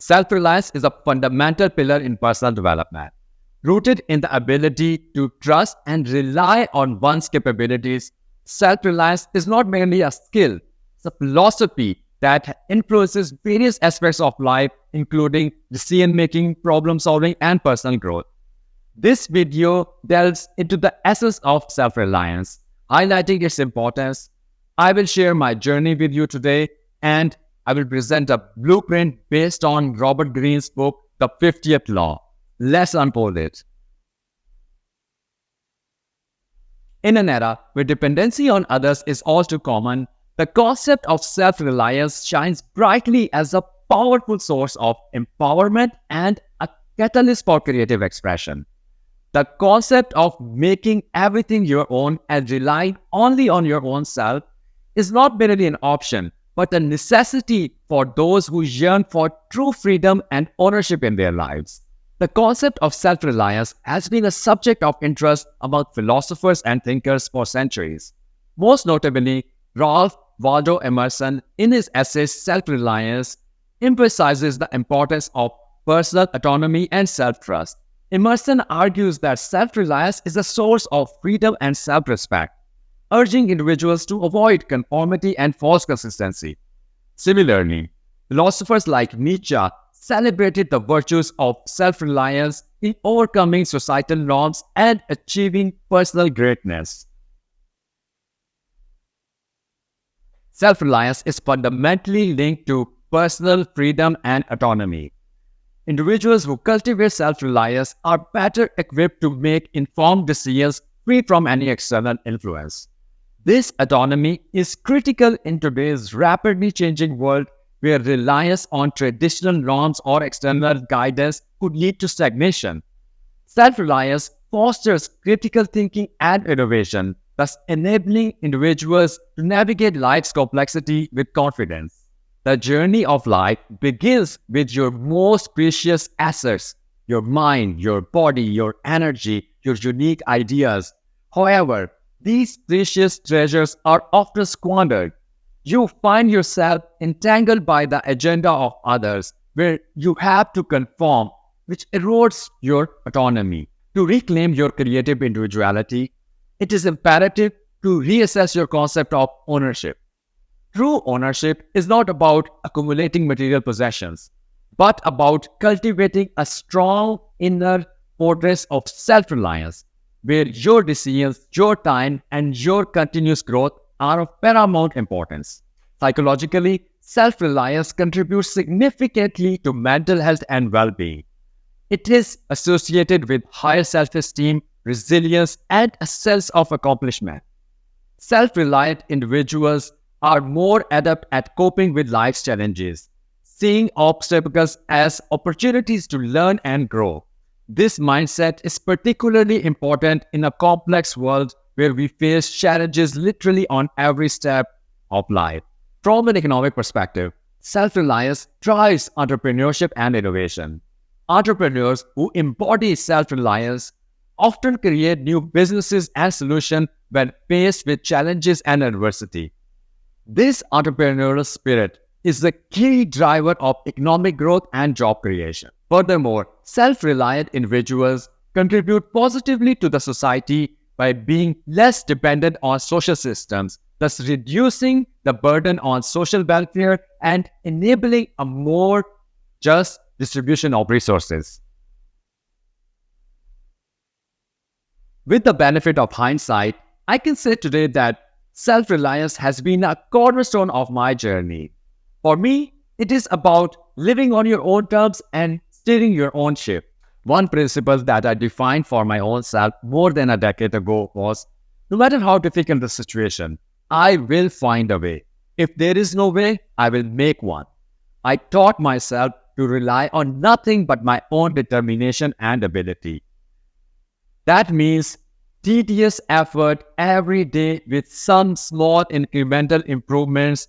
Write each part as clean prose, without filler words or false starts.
Self-reliance is a fundamental pillar in personal development, rooted in the ability to trust and rely on one's capabilities. Self-reliance is not merely a skill, it's a philosophy that influences various aspects of life, including decision-making, problem-solving, and personal growth. This video delves into the essence of self-reliance, highlighting its importance. I will share my journey with you today, and I will present a blueprint based on Robert Greene's book, The 50th Law. Let's unfold it. In an era where dependency on others is all too common, the concept of self-reliance shines brightly as a powerful source of empowerment and a catalyst for creative expression. The concept of making everything your own and relying only on your own self is not merely an option, but a necessity for those who yearn for true freedom and ownership in their lives. The concept of self-reliance has been a subject of interest among philosophers and thinkers for centuries. Most notably, Ralph Waldo Emerson, in his essay Self-Reliance, emphasizes the importance of personal autonomy and self-trust. Emerson argues that self-reliance is a source of freedom and self-respect, urging individuals to avoid conformity and false consistency. Similarly, philosophers like Nietzsche celebrated the virtues of self-reliance in overcoming societal norms and achieving personal greatness. Self-reliance is fundamentally linked to personal freedom and autonomy. Individuals who cultivate self-reliance are better equipped to make informed decisions free from any external influence. This autonomy is critical in today's rapidly changing world where reliance on traditional norms or external guidance could lead to stagnation. Self-reliance fosters critical thinking and innovation, thus enabling individuals to navigate life's complexity with confidence. The journey of life begins with your most precious assets, your mind, your body, your energy, your unique ideas. However, these precious treasures are often squandered. You find yourself entangled by the agenda of others, where you have to conform, which erodes your autonomy. To reclaim your creative individuality, it is imperative to reassess your concept of ownership. True ownership is not about accumulating material possessions, but about cultivating a strong inner fortress of self-reliance, where your decisions, your time, and your continuous growth are of paramount importance. Psychologically, self-reliance contributes significantly to mental health and well-being. It is associated with higher self-esteem, resilience, and a sense of accomplishment. Self-reliant individuals are more adept at coping with life's challenges, seeing obstacles as opportunities to learn and grow. This mindset is particularly important in a complex world where we face challenges literally on every step of life. From an economic perspective, self-reliance drives entrepreneurship and innovation. Entrepreneurs who embody self-reliance often create new businesses and solutions when faced with challenges and adversity. This entrepreneurial spirit is the key driver of economic growth and job creation. Furthermore, self-reliant individuals contribute positively to the society by being less dependent on social systems, thus reducing the burden on social welfare and enabling a more just distribution of resources. With the benefit of hindsight, I can say today that self-reliance has been a cornerstone of my journey. For me, it is about living on your own terms and steering your own ship. One principle that I defined for my own self more than a decade ago was, no matter how difficult the situation, I will find a way. If there is no way, I will make one. I taught myself to rely on nothing but my own determination and ability. That means tedious effort every day with some small incremental improvements,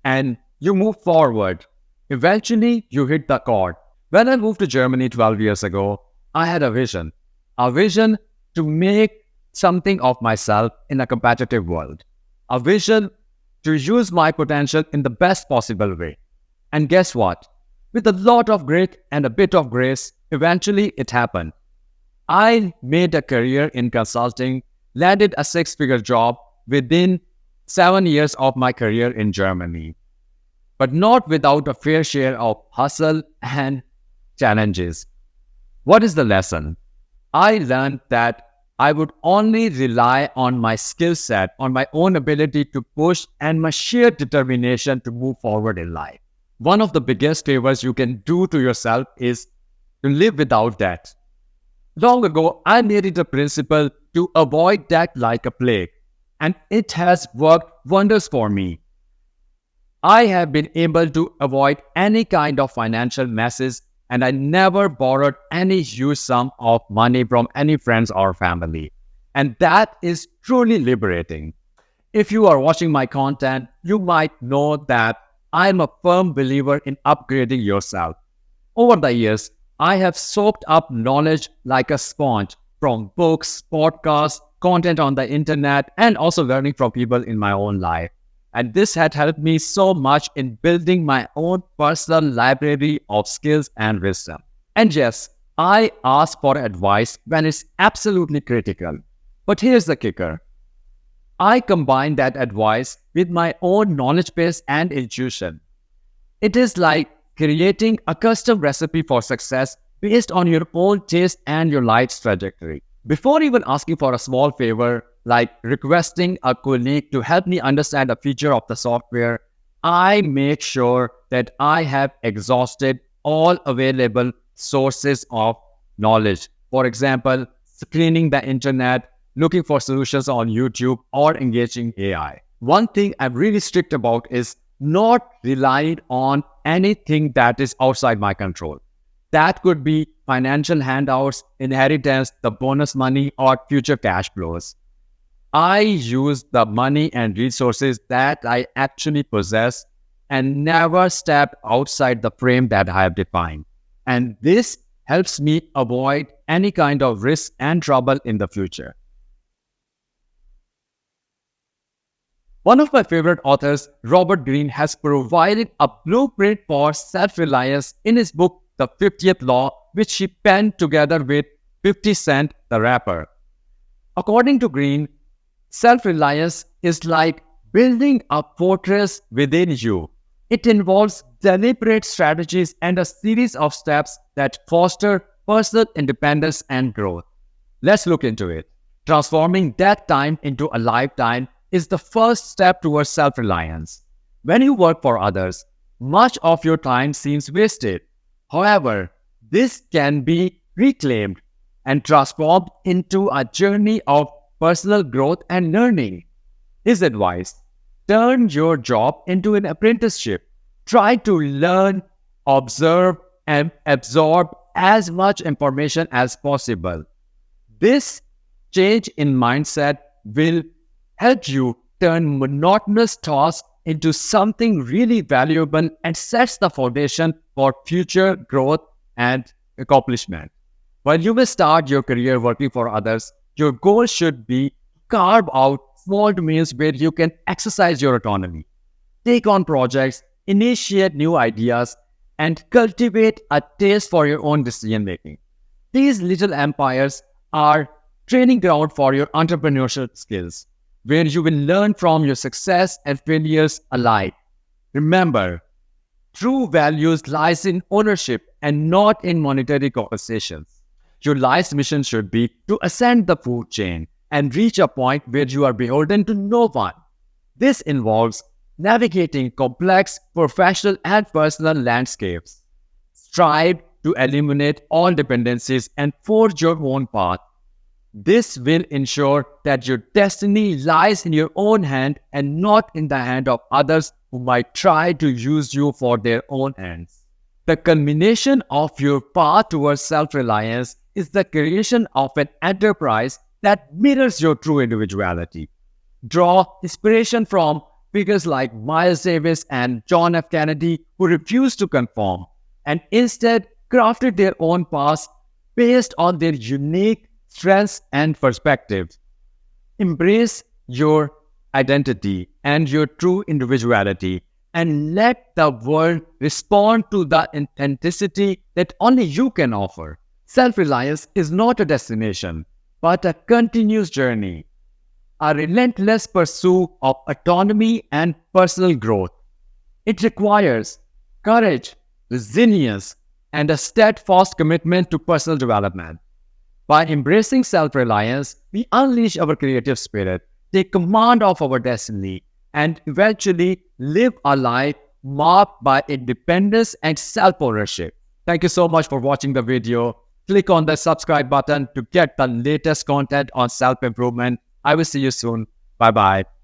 and you move forward. Eventually, you hit the chord. When I moved to Germany 12 years ago, I had a vision to make something of myself in a competitive world, a vision to use my potential in the best possible way. And guess what? With a lot of grit and a bit of grace, eventually it happened. I made a career in consulting, landed a six-figure job within 7 years of my career in Germany, but not without a fair share of hustle and challenges. What is the lesson? I learned that I would only rely on my skill set, on my own ability to push, and my sheer determination to move forward in life. One of the biggest favors you can do to yourself is to live without debt. Long ago, I made it a principle to avoid debt like a plague, and it has worked wonders for me. I have been able to avoid any kind of financial messes, and I never borrowed any huge sum of money from any friends or family. And that is truly liberating. If you are watching my content, you might know that I am a firm believer in upgrading yourself. Over the years, I have soaked up knowledge like a sponge from books, podcasts, content on the internet, and also learning from people in my own life. And this had helped me so much in building my own personal library of skills and wisdom. And yes, I ask for advice when it's absolutely critical. But here's the kicker. I combine that advice with my own knowledge base and intuition. It is like creating a custom recipe for success based on your own taste and your life's trajectory. Before even asking for a small favor, like requesting a colleague to help me understand a feature of the software, I make sure that I have exhausted all available sources of knowledge. For example, screening the internet, looking for solutions on YouTube, or engaging AI. One thing I'm really strict about is not relying on anything that is outside my control. That could be financial handouts, inheritance, the bonus money, or future cash flows. I use the money and resources that I actually possess and never step outside the frame that I have defined. And this helps me avoid any kind of risk and trouble in the future. One of my favorite authors, Robert Greene, has provided a blueprint for self-reliance in his book, The 50th Law, which he penned together with 50 Cent, the rapper. According to Greene, self-reliance is like building a fortress within you. It involves deliberate strategies and a series of steps that foster personal independence and growth. Let's look into it. Transforming that time into a lifetime is the first step towards self-reliance. When you work for others, much of your time seems wasted. However, this can be reclaimed and transformed into a journey of personal growth and learning. His advice: turn your job into an apprenticeship. Try to learn, observe, and absorb as much information as possible. This change in mindset will help you turn monotonous tasks into something really valuable and sets the foundation for future growth and accomplishment. While you may start your career working for others, your goal should be carve out small domains where you can exercise your autonomy, take on projects, initiate new ideas, and cultivate a taste for your own decision making. These little empires are training ground for your entrepreneurial skills, where you will learn from your success and failures alike. Remember, true values lies in ownership and not in monetary compensations. Your life's mission should be to ascend the food chain and reach a point where you are beholden to no one. This involves navigating complex professional and personal landscapes. Strive to eliminate all dependencies and forge your own path. This will ensure that your destiny lies in your own hand and not in the hand of others who might try to use you for their own ends. The culmination of your path towards self-reliance is the creation of an enterprise that mirrors your true individuality. Draw inspiration from figures like Miles Davis and John F. Kennedy, who refused to conform and instead crafted their own paths based on their unique strengths and perspectives. Embrace your identity and your true individuality and let the world respond to the authenticity that only you can offer. Self-reliance is not a destination, but a continuous journey, a relentless pursuit of autonomy and personal growth. It requires courage, resilience, and a steadfast commitment to personal development. By embracing self-reliance, we unleash our creative spirit, take command of our destiny, and eventually live a life marked by independence and self-ownership. Thank you so much for watching the video. Click on the subscribe button to get the latest content on self-improvement. I will see you soon. Bye-bye.